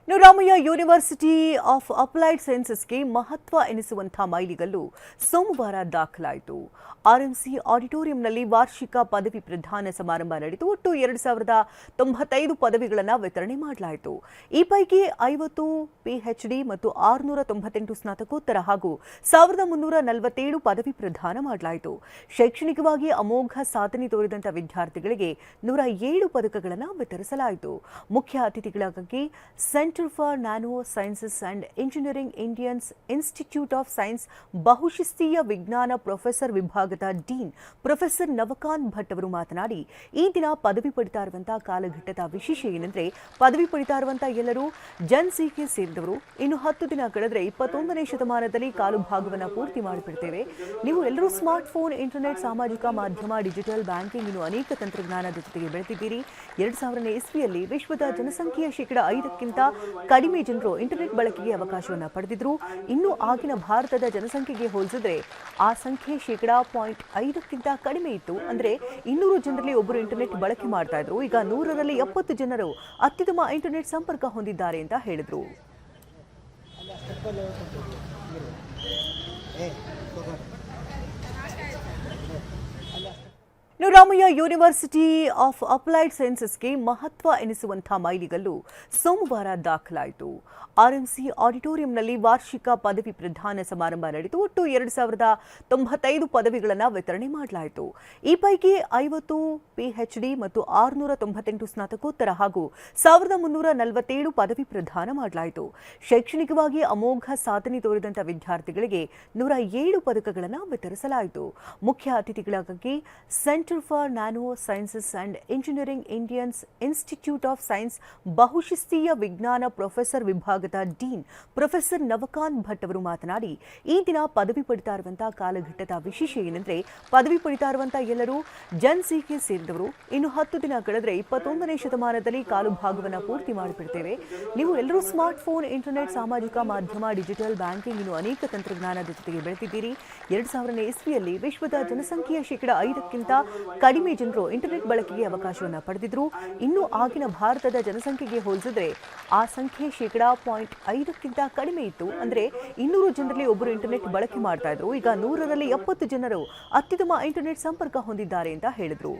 Ramaiah university of applied ಸೈನ್ಸಸ್ಗೆ ಮಹತ್ವ ಎನಿಸುವಂತಹ ಮೈಲಿಗಲ್ಲು ಸೋಮವಾರ ದಾಖಲಾಯಿತು. ಆರ್ಎಂಸಿ ಆಡಿಟೋರಿಯಂನಲ್ಲಿ ವಾರ್ಷಿಕ ಪದವಿ ಪ್ರದಾನ ಸಮಾರಂಭ ನಡೆಯಿತು. ಒಟ್ಟು 2095 ಪದವಿಗಳನ್ನು ವಿತರಣೆ ಮಾಡಲಾಯಿತು. ಈ ಪೈಕಿ 50 ಪಿಎಚ್ಡಿ ಮತ್ತು 698 ಸ್ನಾತಕೋತ್ತರ ಹಾಗೂ 1347 ಪದವಿ ಪ್ರದಾನ ಮಾಡಲಾಯಿತು. ಶೈಕ್ಷಣಿಕವಾಗಿ ಅಮೋಘ ಸಾಧನೆ ತೋರಿದಂತಹ ವಿದ್ಯಾರ್ಥಿಗಳಿಗೆ 107 ಪದಕಗಳನ್ನು ವಿತರಿಸಲಾಯಿತು. ಮುಖ್ಯ ಅತಿಥಿಗಳಾಗಿ centre for nano sciences and engineering Indian institute of science ಬಹುಶಿಸ್ತೀಯ ವಿಜ್ಞಾನ ಪ್ರೊಫೆಸರ್ ವಿಭಾಗದ ಡೀನ್ ಪ್ರೊಫೆಸರ್ ನವಕಾಂತ್ ಭಟ್ ಅವರು ಮಾತನಾಡಿ, ಈ ದಿನ ಪದವಿ ಪಡಿತಾ ಇರುವಂತಹ ಕಾಲಘಟ್ಟದ ವಿಶೇಷ ಏನೆಂದರೆ ಪದವಿ ಪಡಿತಾ ಇರುವಂತಹ ಎಲ್ಲರೂ ಜನ್ಸಿಗೆ ಸೇರಿದವರು. ಇನ್ನು 10 ದಿನ ಕಳೆದ್ರೆ 21ನೇ ಶತಮಾನದಲ್ಲಿ ಕಾಲು ಭಾಗವನ್ನು ಪೂರ್ತಿ ಮಾಡಿಬಿಡ್ತೇವೆ. ನೀವು ಎಲ್ಲರೂ ಸ್ಮಾರ್ಟ್ ಫೋನ್, ಇಂಟರ್ನೆಟ್, ಸಾಮಾಜಿಕ ಮಾಧ್ಯಮ, ಡಿಜಿಟಲ್ ಬ್ಯಾಂಕಿಂಗ್ ಇನ್ನು ಅನೇಕ ತಂತ್ರಜ್ಞಾನದ ಜೊತೆಗೆ ಬೆಳೆದಿದ್ದೀರಿ. 2000ನೇ ಇಸ್ವಿಯಲ್ಲಿ ವಿಶ್ವದ ಜನಸಂಖ್ಯೆಯ 5%ಕ್ಕಿಂತ ಕಡಿಮೆ ಜನರು ಇಂಟರ್ನೆಟ್ ಬಳಕೆಗೆ ಅವಕಾಶವನ್ನು ಪಡೆದಿದ್ರು. ಇನ್ನು ಆಗಿನ ಭಾರತದ ಜನಸಂಖ್ಯೆಗೆ ಹೋಲಿಸಿದ್ರೆ ಆ ಸಂಖ್ಯೆ 0.5ಕ್ಕಿಂತ ಕಡಿಮೆ ಇತ್ತು. ಅಂದ್ರೆ 200 ಜನರಲ್ಲಿ ಒಬ್ಬರು ಇಂಟರ್ನೆಟ್ ಬಳಕೆ ಮಾಡ್ತಾ ಇದ್ರು. ಈಗ 100ರಲ್ಲಿ 70 ಜನರು ಅತ್ಯುತ್ತಮ ಇಂಟರ್ನೆಟ್ ಸಂಪರ್ಕ ಹೊಂದಿದ್ದಾರೆ ಅಂತ ಹೇಳಿದ್ರು. ರಾಮಯ್ಯ ಯೂನಿವರ್ಸಿಟಿ ಆಫ್ ಅಪ್ಲೈಡ್ ಸೈನ್ಸಸ್ಗೆ ಮಹತ್ವ ಎನಿಸುವಂತಹ ಮೈಲಿಗಲ್ಲು ಸೋಮವಾರ ದಾಖಲಾಯಿತು. ಆರ್ಎಂಸಿ ಆಡಿಟೋರಿಯಂನಲ್ಲಿ ವಾರ್ಷಿಕ ಪದವಿ ಪ್ರದಾನ ಸಮಾರಂಭ ನಡೆಯಿತು. ಒಟ್ಟು 2095 ಪದವಿಗಳನ್ನು ವಿತರಣೆ ಮಾಡಲಾಯಿತು. ಈ ಪೈಕಿ 50 ಪಿಎಚ್ಡಿ ಮತ್ತು 698 ಸ್ನಾತಕೋತ್ತರ ಹಾಗೂ 1347 ಪದವಿ ಪ್ರದಾನ ಮಾಡಲಾಯಿತು. ಶೈಕ್ಷಣಿಕವಾಗಿ ಅಮೋಘ ಸಾಧನೆ ತೋರಿದಂತಹ ವಿದ್ಯಾರ್ಥಿಗಳಿಗೆ 107 ಪದಕಗಳನ್ನು ವಿತರಿಸಲಾಯಿತು. ಮುಖ್ಯ ಅತಿಥಿಗಳಾಗಿ centre for nano sciences and engineering Indian institute of science ಬಹುಶಿಸ್ತೀಯ ವಿಜ್ಞಾನ ಪ್ರೊಫೆಸರ್ ವಿಭಾಗದ ಡೀನ್ ಪ್ರೊಫೆಸರ್ ನವಕಾಂತ್ ಭಟ್ ಅವರು ಮಾತನಾಡಿ, ಈ ದಿನ ಪದವಿ ಪಡಿತಾ ಇರುವಂತಹ ಕಾಲಘಟ್ಟದ ವಿಶೇಷ ಏನೆಂದರೆ ಪದವಿ ಪಡಿತಾ ಇರುವಂತಹ ಎಲ್ಲರೂ ಜನ್ಸಿಗೆ ಸೇರಿದವರು. ಇನ್ನು 10 ದಿನ ಕಳೆದ್ರೆ 21ನೇ ಶತಮಾನದಲ್ಲಿ ಕಾಲು ಭಾಗವನ್ನು ಪೂರ್ತಿ ಮಾಡಿಬಿಡ್ತೇವೆ. ನೀವು ಎಲ್ಲರೂ ಸ್ಮಾರ್ಟ್ ಫೋನ್, ಇಂಟರ್ನೆಟ್, ಸಾಮಾಜಿಕ ಮಾಧ್ಯಮ, ಡಿಜಿಟಲ್ ಬ್ಯಾಂಕಿಂಗ್ ಇನ್ನು ಅನೇಕ ತಂತ್ರಜ್ಞಾನದ ಜೊತೆಗೆ ಬೆಳೆದಿದ್ದೀರಿ. 2000ನೇ ಇಸ್ವಿಯಲ್ಲಿ ವಿಶ್ವದ ಜನಸಂಖ್ಯೆಯ 5%ಕ್ಕಿಂತ ಕಡಿಮೆ ಜನರು ಇಂಟರ್ನೆಟ್ ಬಳಕೆಗೆ ಅವಕಾಶವನ್ನು ಪಡೆದಿದ್ರು. ಇನ್ನು ಆಗಿನ ಭಾರತದ ಜನಸಂಖ್ಯೆಗೆ ಹೋಲಿಸಿದ್ರೆ ಆ ಸಂಖ್ಯೆ 0.5ಕ್ಕಿಂತ ಕಡಿಮೆ ಇತ್ತು. ಅಂದ್ರೆ 200 ಜನರಲ್ಲಿ ಒಬ್ಬರು ಇಂಟರ್ನೆಟ್ ಬಳಕೆ ಮಾಡ್ತಾ ಇದ್ರು. ಈಗ 100ರಲ್ಲಿ 70 ಜನರು ಅತ್ಯುತ್ತಮ ಇಂಟರ್ನೆಟ್ ಸಂಪರ್ಕ ಹೊಂದಿದ್ದಾರೆ ಅಂತ ಹೇಳಿದ್ರು.